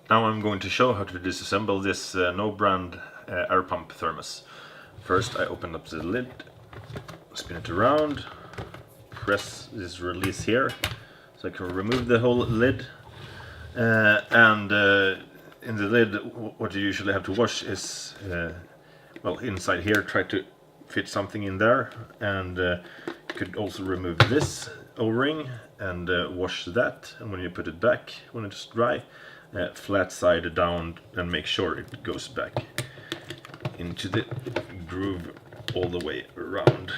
Now I'm going to show how to disassemble this no brand air pump thermos. First I open up the lid, spin it around, press this release here so I can remove the whole lid, and in the lid what you usually have to wash is well, inside here try to fit something in there, and you could also remove this O-ring and wash that, and when you put it back, when it's dry, flat side down and make sure it goes back into the groove all the way around.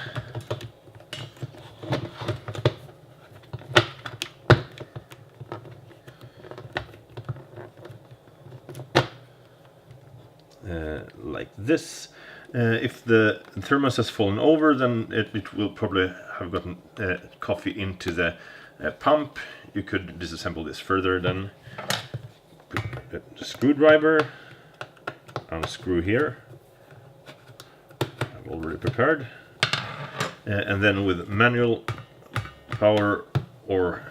Like this. If the thermos has fallen over, then it will probably have gotten coffee into the pump. You could disassemble this further, then put the screwdriver, unscrew here, I've already prepared, and then with manual power, or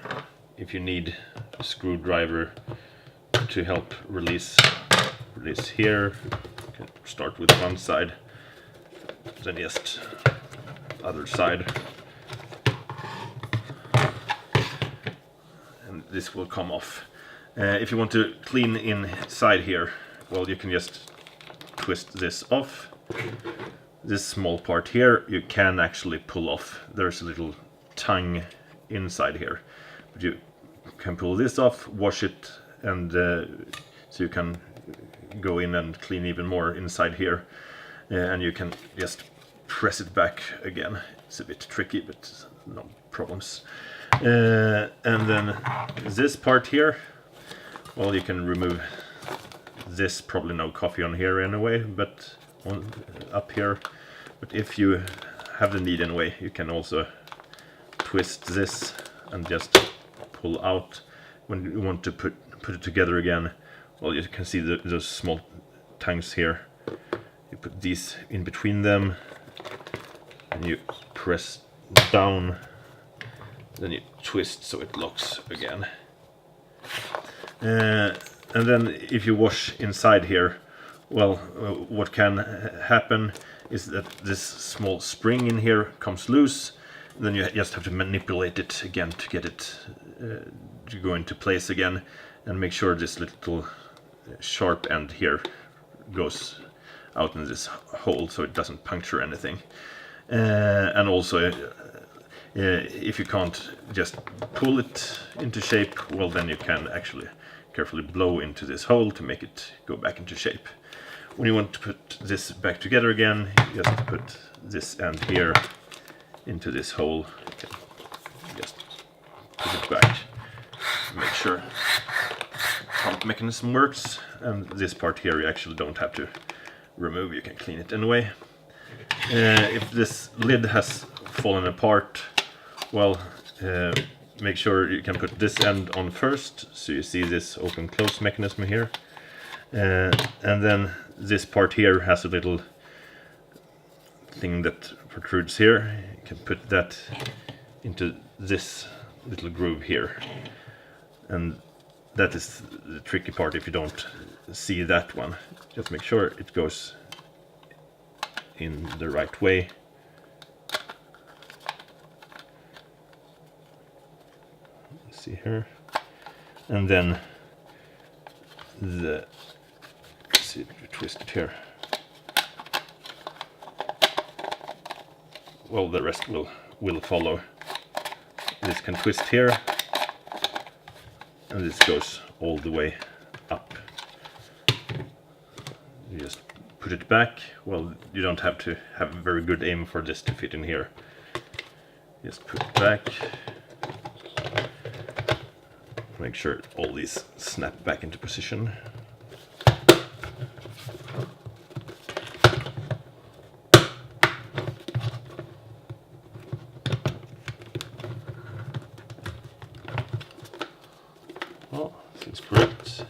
if you need a screwdriver to help release here, you can start with one side, then just other side, and this will come off. If you want to clean inside here, well, you can just twist this off. This small part here you can actually pull off. There's a little tongue inside here, but you can pull this off, wash it, and so you can go in and clean even more inside here, and you can just press it back again. It's a bit tricky, but no problems. And then this part here, well, you can remove this, probably no coffee on here anyway, but on up here. But if you have the need anyway, you can also twist this and just pull out. When you want to put it together again, well, you can see those small tongues here. You put these in between them, and you press down, then you twist so it locks again. And then if you wash inside here, well, what can happen is that this small spring in here comes loose. Then you just have to manipulate it again to get it to go into place again, and make sure this little sharp end here goes out in this hole so it doesn't puncture anything. And also if you can't just pull it into shape, well, then you can actually carefully blow into this hole to make it go back into shape. When you want to put this back together again, you just put this end here into this hole. You can just put it back, make sure pump mechanism works, and this part here you actually don't have to remove, you can clean it anyway. If this lid has fallen apart, well, make sure you can put this end on first, so you see this open close mechanism here, and then this part here has a little thing that protrudes here. You can put that into this little groove here, and that is the tricky part. If you don't see that one, just make sure it goes in the right way. Let's see here, and then let's see, twist it here. Well, the rest will follow. This can twist here, and this goes all the way up. You just put it back. Well, you don't have to have very good aim for this to fit in here. Just put it back. Make sure all these snap back into position. Oh, seems correct.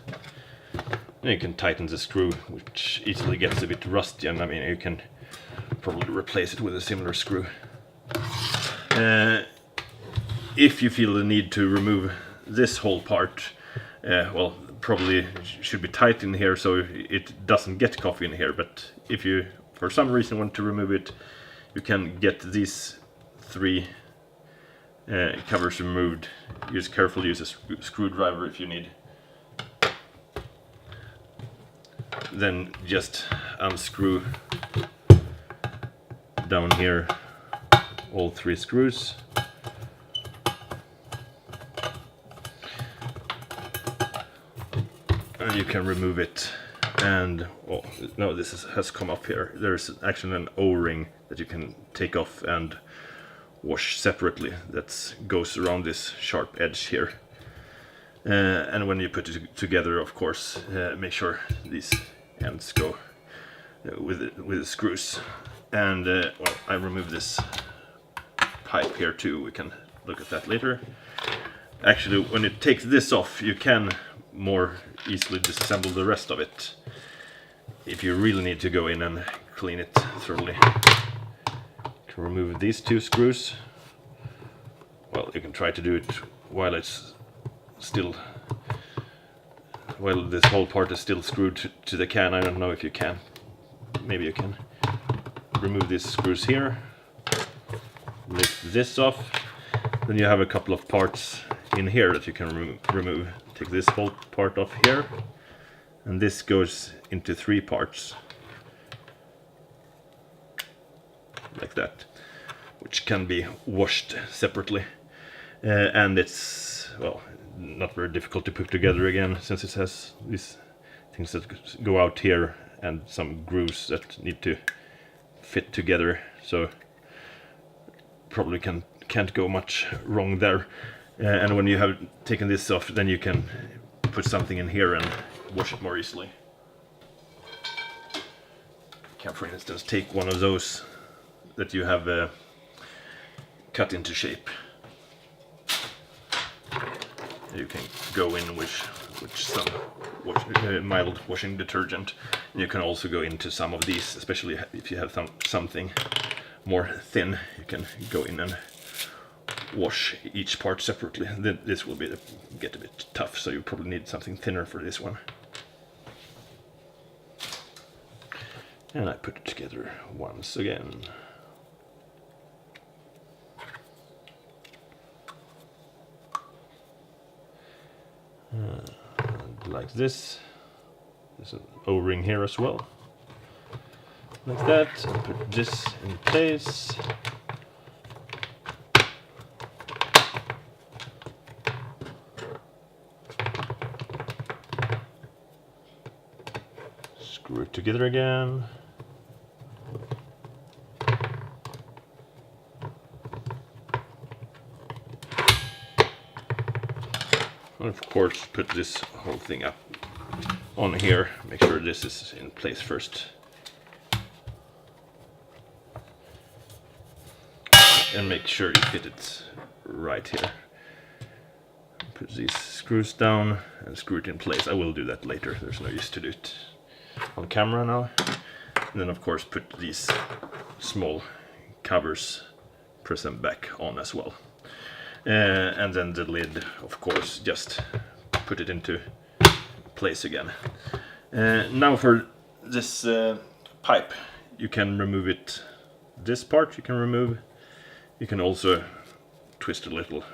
And you can tighten the screw, which easily gets a bit rusty, and I mean, you can probably replace it with a similar screw. If you feel the need to remove this whole part, well, probably should be tight in here so it doesn't get coffee in here, but if you for some reason want to remove it, you can get these 3 covers removed. Carefully use a screwdriver if you need. Then just unscrew down here all 3 screws. And you can remove it. And well, no, has come up here. There's actually an O-ring that you can take off and wash separately that goes around this sharp edge here. And when you put it together, of course, make sure these ends go with the screws. And well, I removed this pipe here too. We can look at that later. Actually, when you take this off, you can more easily disassemble the rest of it if you really need to go in and clean it thoroughly. You can remove these 2 screws. Well, you can try to do it while it's still, while this whole part is still screwed to the can. I don't know if you can. Maybe you can. Remove these screws here. Lift this off. Then you have a couple of parts in here that you can remove. Take this whole part off here. And this goes into 3 parts. Like that. Which can be washed separately. And it's, well, not very difficult to put together again, since it has these things that go out here and some grooves that need to fit together. So probably can't go much wrong there. And when you have taken this off, then you can put something in here and wash it more easily. You can, for instance, take one of those that you have cut into shape. You can go in with some mild washing detergent. And you can also go into some of these, especially if you have something more thin. You can go in and wash each part separately. This will get a bit tough, so you probably need something thinner for this one. And I put it together once again. Like this. There's an O-ring here as well. Like that. And put this in place. Screw it together again. And of course, put this whole thing up on here. Make sure this is in place first. And make sure you fit it right here. Put these screws down and screw it in place. I will do that later. There's no use to do it on camera now. And then of course put these small covers, press them back on as well. And then the lid, of course, just put it into place again. Now for this pipe, you can remove it. This part you can remove. You can also twist a little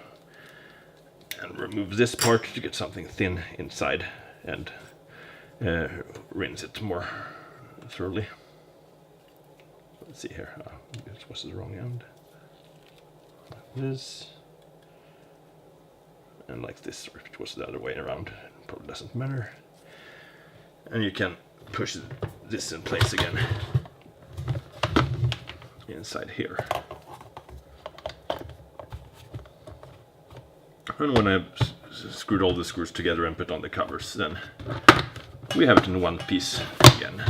and remove this part to get something thin inside and rinse it more thoroughly. Let's see here. This was the wrong end. Like this. And like this, or if it was the other way around, it probably doesn't matter. And you can push this in place again inside here. And when I've screwed all the screws together and put on the covers, then we have it in one piece again.